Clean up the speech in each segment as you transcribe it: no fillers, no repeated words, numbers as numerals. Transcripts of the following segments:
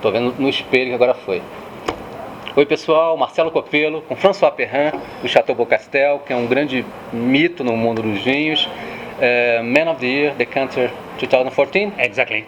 Tô vendo no espelho que agora foi. Oi pessoal, Marcelo Copello com Francois Perrin do Chateau Beaucastel, que é um grande mito no mundo dos vinhos. Man of the Year, Decanter 2014. Exactly.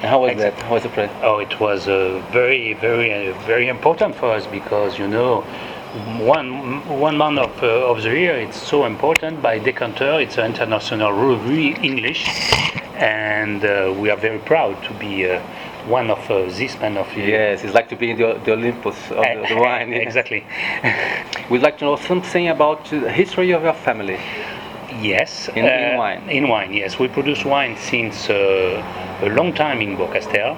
And how was that? How was the prize? Oh, it was very important for us because one month of the year it's so important. By Decanter, it's an international review English, and we are very proud to be one of this man of the year. Yes, it's like to be in the Olympus of the wine. Exactly. We'd like to know something about the history of your family. Yes. In wine. In wine, yes. We produce wine since a long time in Beaucastel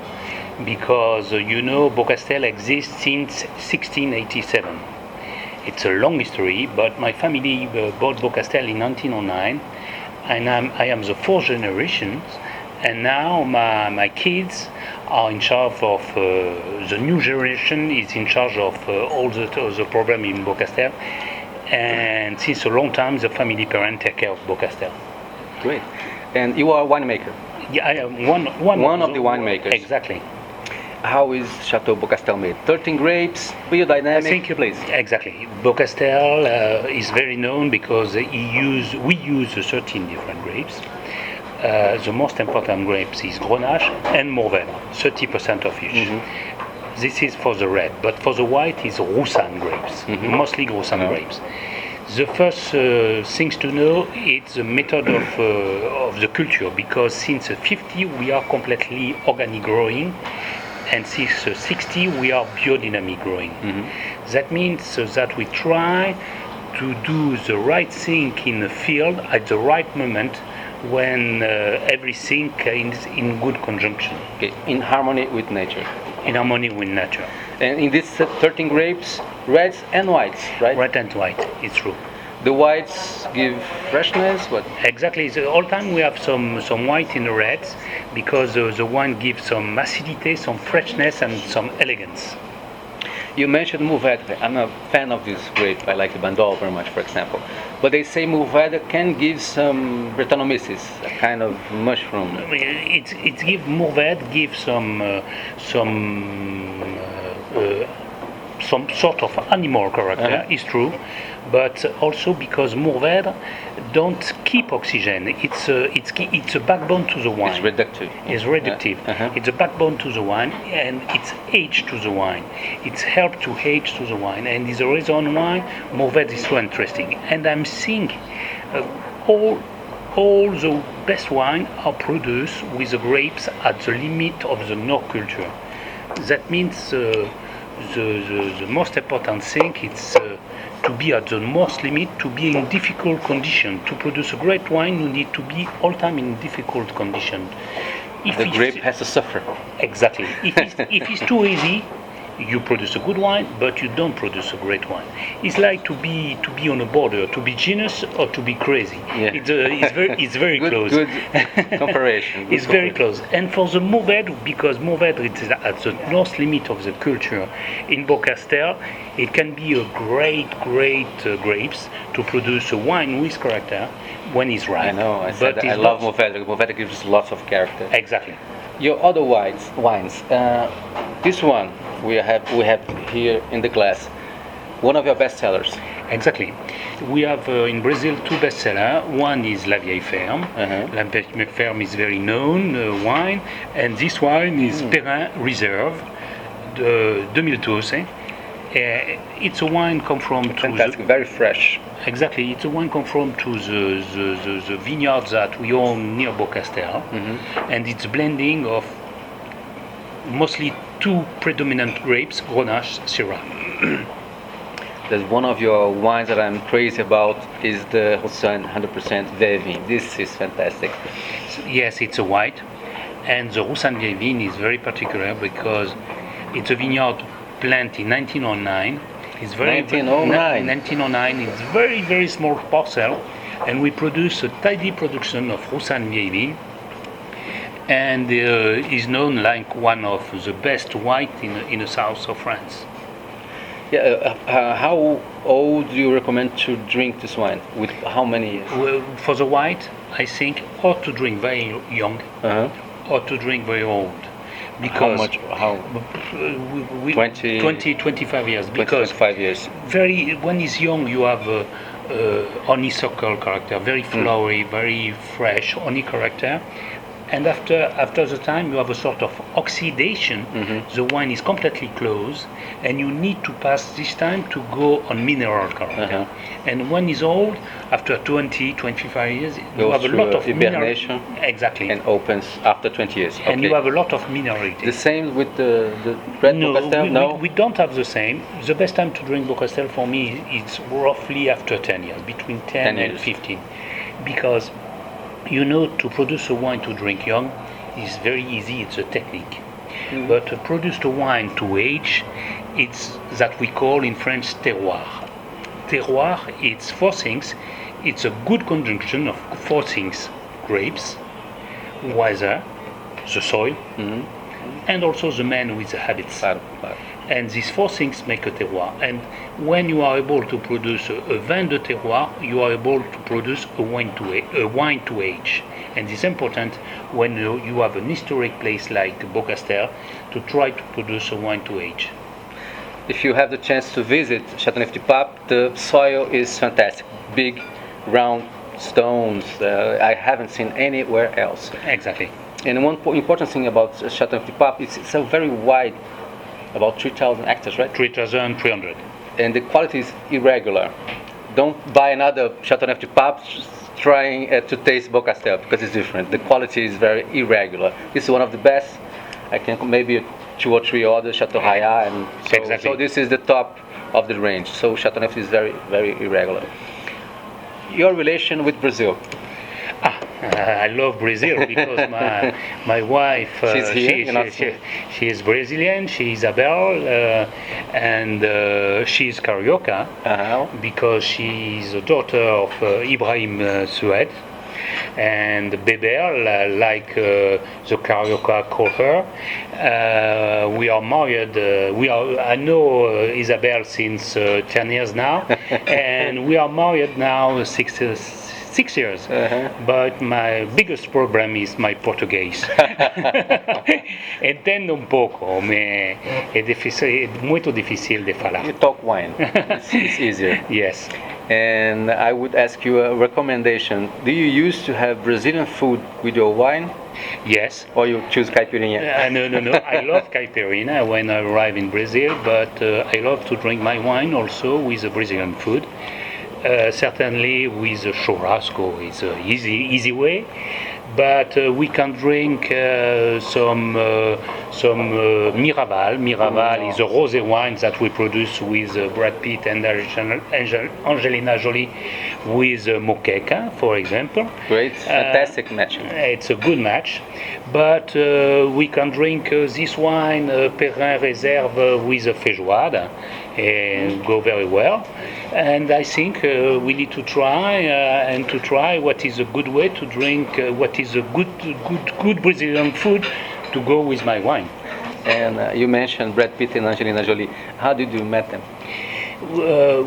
because Beaucastel exists since 1687. It's a long history, but my family bought Beaucastel in 1909, and I am the fourth generation, and now my kids are in charge of the new generation is in charge of all the program in Beaucastel. And since a long time, the family parent take care of Beaucastel. Great. And you are a winemaker? Yeah, I am one of the winemakers. Exactly. How is Chateau Beaucastel made? 13 grapes, biodynamic? I think, please. Exactly. Beaucastel is very known because we use 13 different grapes. The most important grapes is Grenache and Mourvèdre, 30% of each. Mm-hmm. This is for the red, but for the white is Roussanne grapes, mostly Roussanne grapes. The first things to know is the method of the culture, because since 50 we are completely organic growing, and since 60 we are biodynamic growing. Mm-hmm. That means that we try to do the right thing in the field at the right moment when everything is in good conjunction. Okay, in harmony with nature. In harmony with nature. And in these 13 grapes, reds and whites, right? Red and white, it's true. The whites give freshness, what? Exactly. All time we have some white in the reds because the wine gives some acidity, some freshness, and some elegance. You mentioned Mourvèdre. I'm a fan of this grape. I like the Bandol very much, for example. But they say Mourvèdre can give some Brettanomyces, a kind of mushroom. Mourvèdre gives some sort of animal character. It's true, but also because Mourvèdre don't keep oxygen. It's a backbone to the wine. It's reductive. It's reductive. It's a backbone to the wine, and it's age to the wine. It's help to age to the wine, and is the reason why Mourvèdre is so interesting. And I'm seeing all the best wine are produced with the grapes at the limit of the Nord culture. That means the most important thing is to be at the most limit, to be in difficult condition. To produce a great wine, you need to be all time in difficult condition. The grape has to suffer. Exactly. If it's too easy, you produce a good wine, but you don't produce a great wine. It's like to be on a border, to be genius or to be crazy. Yeah. It's very good, close. Good comparison. It's very close. And for the Mourvèdre, because Mourvèdre is at the north limit of the culture in Beaucastel, it can be a great grapes to produce a wine with character when it's ripe. I know. I love Mourvèdre. Mourvèdre gives lots of character. Exactly. Your other wines. This one we have here in the glass. One of your best sellers. Exactly. We have in Brazil two bestsellers. One is La Vieille Ferme. La Vieille Ferme is very known wine, and this wine is Perrin Reserve, 2012. It's a wine come from fantastic, very fresh. Exactly, it's a wine come from the vineyards that we own near Beaucastel, and it's blending of mostly two predominant grapes, Grenache, Syrah. There's one of your wines that I'm crazy about is the Roussanne 100% Vieille Vigne. This is fantastic. Yes, it's a white, and the Roussanne Vieille Vigne is very particular because it's a vineyard plant in 1909. It's very 1909. It's very small parcel, and we produce a tidy production of Roussanne Vieille Vigne, and is known like one of the best white in the south of France. Yeah, how old do you recommend to drink this wine? With how many years? Well, for the white, I think, or to drink very young, or to drink very old. because How much? How? 25 years. Because 25 years. when he's young, you have honeysuckle character, very flowery, very fresh honey character. And after the time, you have a sort of oxidation. The wine is completely closed, and you need to pass this time to go on mineral character. And when he's old, after 20, 25 years, you have a lot of hibernation. Exactly. And opens after 20 years. And you have a lot of minerality. The same with the red Beaucastel? No, we don't have the same. The best time to drink Beaucastel for me is roughly after 10 years, between 10 and 15. Because to produce a wine to drink young is very easy, it's a technique. But to produce the wine to age, it's that we call in French terroir. Terroir, it's four things. It's a good conjunction of four things: grapes, weather, the soil, and also the man with the habits. And these four things make a terroir. And when you are able to produce a vin de terroir, you are able to produce a wine to age. And it's important when you have an historic place like Beaucastel to try to produce a wine to age. If you have the chance to visit Châteauneuf-du-Pape, the soil is fantastic. Big, round stones. I haven't seen anywhere else. Exactly. And one important thing about Châteauneuf-du-Pape is it's a very wide, about 3,000 hectares, right? 3,300. And the quality is irregular. Don't buy another Châteauneuf-du-Pape trying to taste Beaucastel because it's different. The quality is very irregular. This is one of the best. I can maybe 2 or 3 others, Chateau Raya, and so this is the top of the range. So Châteauneuf is very, very irregular. Your relation with Brazil? I love Brazil because my wife, she's here, she is Brazilian, she is Isabel, and she is Carioca because she is a daughter of Ibrahim Sued. And Beber, like the Carioca call her. We are married. I know Isabel since 10 years now, and we are married now 6 years. But my biggest problem is my Portuguese. Entendo un poco, ma è molto difficile de falar. You talk wine. It's easier. Yes. And I would ask you a recommendation. Do you used to have Brazilian food with your wine? Yes. Or you choose caipirinha? No. I love caipirinha when I arrive in Brazil, but I love to drink my wine also with the Brazilian food. Certainly with churrasco, it's an easy way. But we can drink some Miraval. Miraval is a rosé wine that we produce with Brad Pitt and Angelina Jolie with moqueca, for example. Great, fantastic match. It's a good match. But we can drink this wine, Perrin Reserve, with a feijoada, and go very well. And I think we need to try what is a good way to drink, what is a good Brazilian food to go with my wine. And you mentioned Brad Pitt and Angelina Jolie. How did you meet them?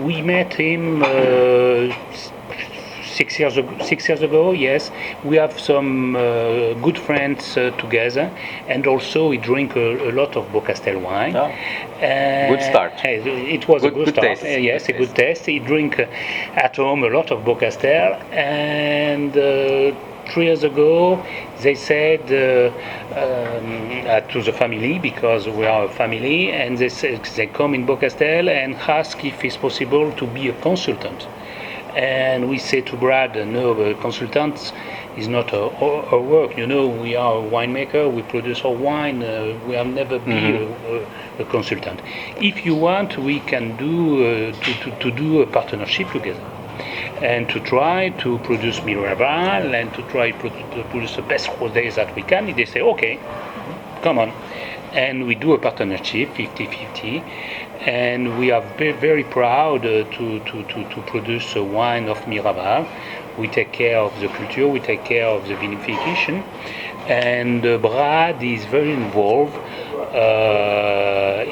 We met him 6 years ago. Yes, we have some good friends together, and also we drink a lot of Beaucastel wine. Oh. Good start. It was a good start. Taste. Yes, a good taste. He drink at home a lot of Beaucastel, and 3 years ago they said to the family, because we are a family, and they said they come in Beaucastel and ask if it's possible to be a consultant. And we say to Brad, no, consultant is not our work. We are a winemaker. We produce our wine. We have never been a consultant. If you want, we can do to do a partnership together, and to try to produce Miraval and to try to produce the best rosés that we can. They say, okay, come on, and we do a partnership, 50-50. And we are very proud to produce a wine of Miraval. We take care of the culture, we take care of the vinification, and Brad is very involved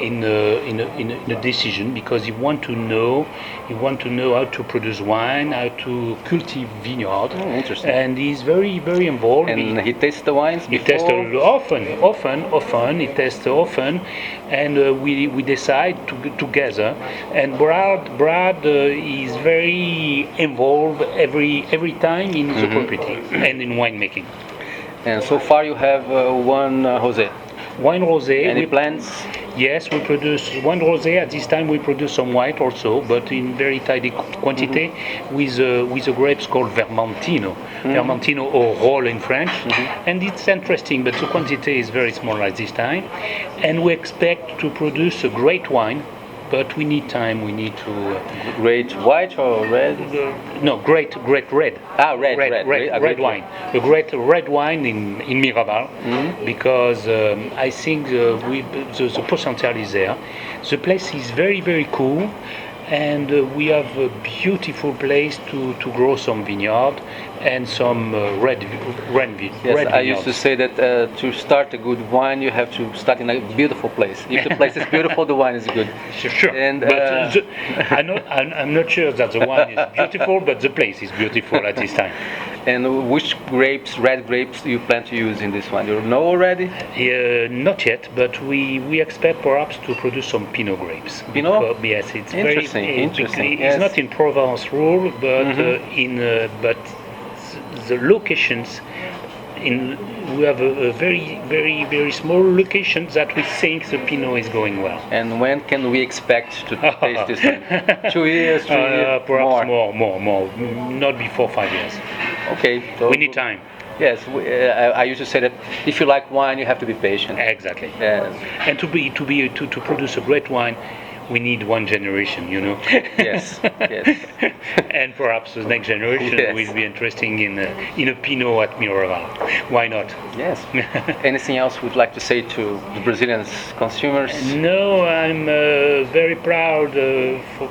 in a decision, because he want to know how to produce wine, how to cultivate vineyard. Interesting. And he's very involved. And he tastes the wines He before? tests often. He tests often, and we decide together. And Brad is very involved every time in the property and in winemaking. And so far you have one rosé. Wine rosé. Any plans? Yes, we produce wine rosé. At this time, we produce some white also, but in very tiny quantity with the grapes called Vermentino. Vermentino or Rolle in French. And it's interesting, but the quantity is very small at this time. And we expect to produce a great wine, but we need time. We need to. Great white or red? No, great red. Red wine. A great red wine in Miraval, because I think the potential is there. The place is very cool, and we have a beautiful place to grow some vineyard and some red Yes, I used to say that to start a good wine, you have to start in a beautiful place. If the place is beautiful, the wine is good. Sure. And, but I'm not sure that the wine is beautiful, but the place is beautiful at this time. And which grapes, red grapes, do you plan to use in this one? You know already? Not yet, but we expect perhaps to produce some Pinot grapes. Pinot? Yes, it's Interesting. Yes. It's not in Provence rule, but but the locations we have a very small location that we think the Pinot is going well. And when can we expect to taste this one? 2 years, 3 years? Perhaps more. Not before 5 years. Okay. So we need time. Yes, I used to say that if you like wine, you have to be patient. Exactly. Yes. And to produce a great wine, we need one generation, you know. Yes. And perhaps the next generation will be interesting in a Pinot at Miraval. Why not? Yes. Anything else would like to say to the Brazilian consumers? No, I'm very proud for